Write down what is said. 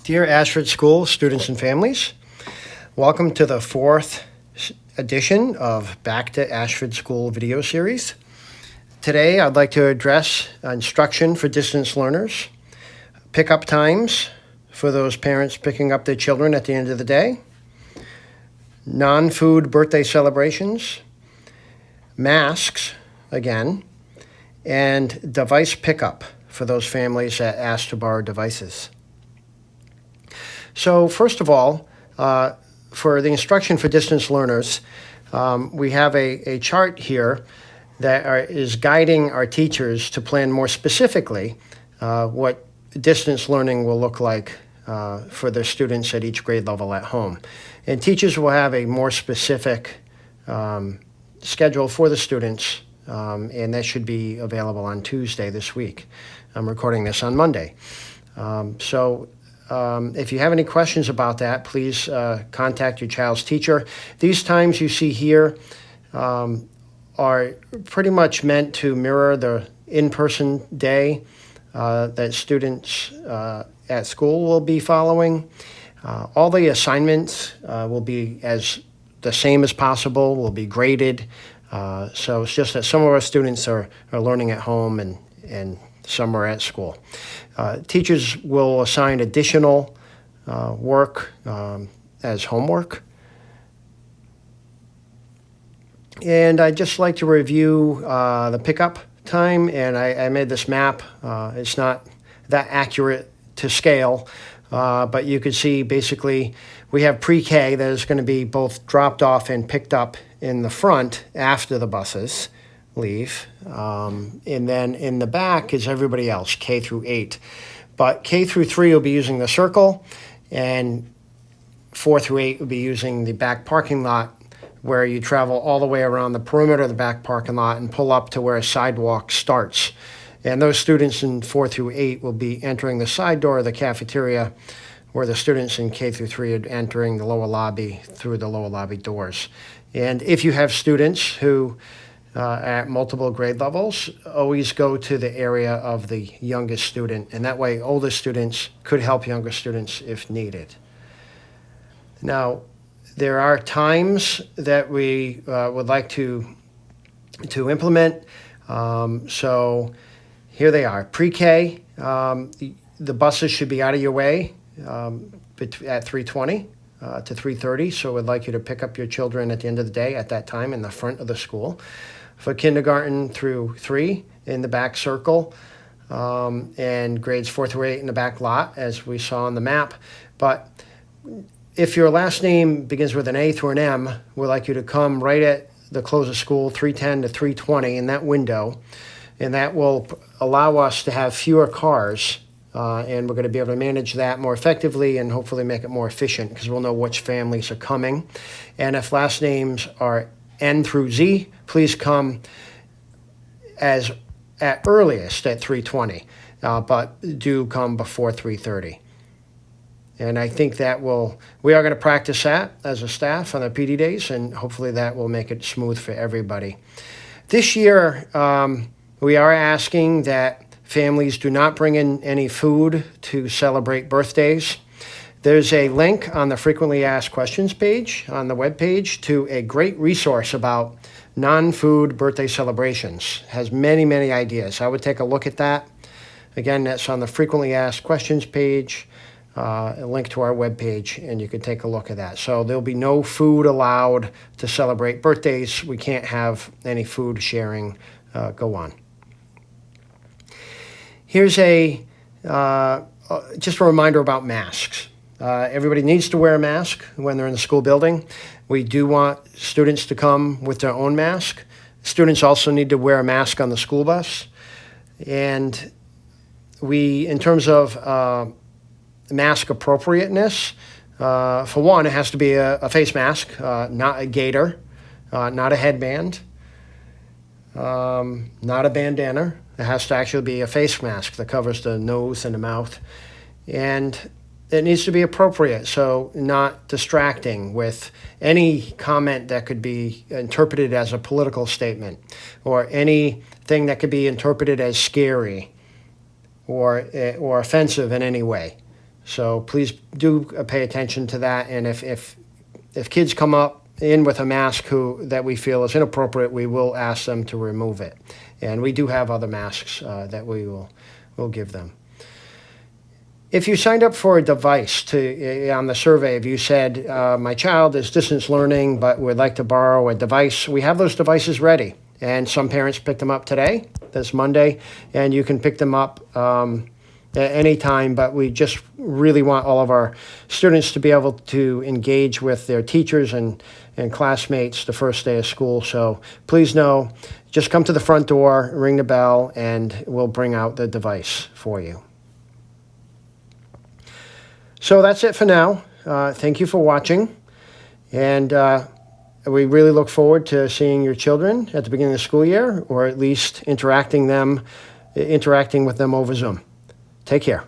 Dear Ashford School students and families, welcome to the fourth edition of Back to Ashford School video series. Today I'd like to address instruction for distance learners, pickup times for those parents picking up their children at the end of the day, non-food birthday celebrations, masks again, and device pickup for those families that ask to borrow devices. So first of all, for the instruction for distance learners, we have a chart here that is guiding our teachers to plan more specifically what distance learning will look like for their students at each grade level at home. And teachers will have a more specific schedule for the students, and that should be available on Tuesday this week. I'm recording this on Monday. If you have any questions about that, please contact your child's teacher. These times you see here are pretty much meant to mirror the in-person day that students at school will be following. All the assignments will be as the same as possible, will be graded. So it's just that some of our students are learning at home and some are at school. Teachers will assign additional work as homework. And I'd just like to review the pickup time, and I made this map. It's not that accurate to scale, but you can see basically we have pre-K that is going to be both dropped off and picked up in the front after the buses leave. And then in the back is everybody else, K through 8. But K through 3 will be using the circle, and 4 through 8 will be using the back parking lot, where you travel all the way around the perimeter of the back parking lot and pull up to where a sidewalk starts. And those students in 4 through 8 will be entering the side door of the cafeteria, where the students in K through 3 are entering the lower lobby through the lower lobby doors. And if you have students who at multiple grade levels, always go to the area of the youngest student, and that way older students could help younger students if needed. Now, there are times that we would like to implement. So here they are. Pre-K, the buses should be out of your way at 3:20 to 3:30. So we'd like you to pick up your children at the end of the day at that time in the front of the school. For kindergarten through 3 in the back circle, and grades 4 through 8 in the back lot, as we saw on the map. But if your last name begins with an A through an M, we'd like you to come right at the close of school, 3:10 to 3:20 in that window, and that will allow us to have fewer cars, and we're going to be able to manage that more effectively and hopefully make it more efficient because we'll know which families are coming. And if last names are N through Z, please come at earliest at 3:20, but do come before 3:30. And I think we are going to practice that as a staff on the PD days, and hopefully that will make it smooth for everybody. This year, we are asking that families do not bring in any food to celebrate birthdays. There's a link on the frequently asked questions page on the webpage to a great resource about non-food birthday celebrations. It has many, many ideas. I would take a look at that. Again, that's on the frequently asked questions page, a link to our webpage, and you can take a look at that. So there'll be no food allowed to celebrate birthdays. We can't have any food sharing go on. Here's just a reminder about masks. Everybody needs to wear a mask when they're in the school building. We do want students to come with their own mask. Students also need to wear a mask on the school bus. And in terms of mask appropriateness, for one, it has to be a face mask, not a gaiter, not a headband, not a bandana. It has to actually be a face mask that covers the nose and the mouth. And it needs to be appropriate, so not distracting with any comment that could be interpreted as a political statement or anything that could be interpreted as scary or offensive in any way. So please do pay attention to that. And if kids come up in with a mask that we feel is inappropriate, we will ask them to remove it. And we do have other masks that we will give them. If you signed up for a device on the survey, if you said, my child is distance learning but would like to borrow a device, we have those devices ready. And some parents picked them up today, this Monday, and you can pick them up at any time, but we just really want all of our students to be able to engage with their teachers and classmates the first day of school. So please know, just come to the front door, ring the bell, and we'll bring out the device for you. So that's it for now. Thank you for watching, and we really look forward to seeing your children at the beginning of the school year, or at least interacting with them over Zoom. Take care.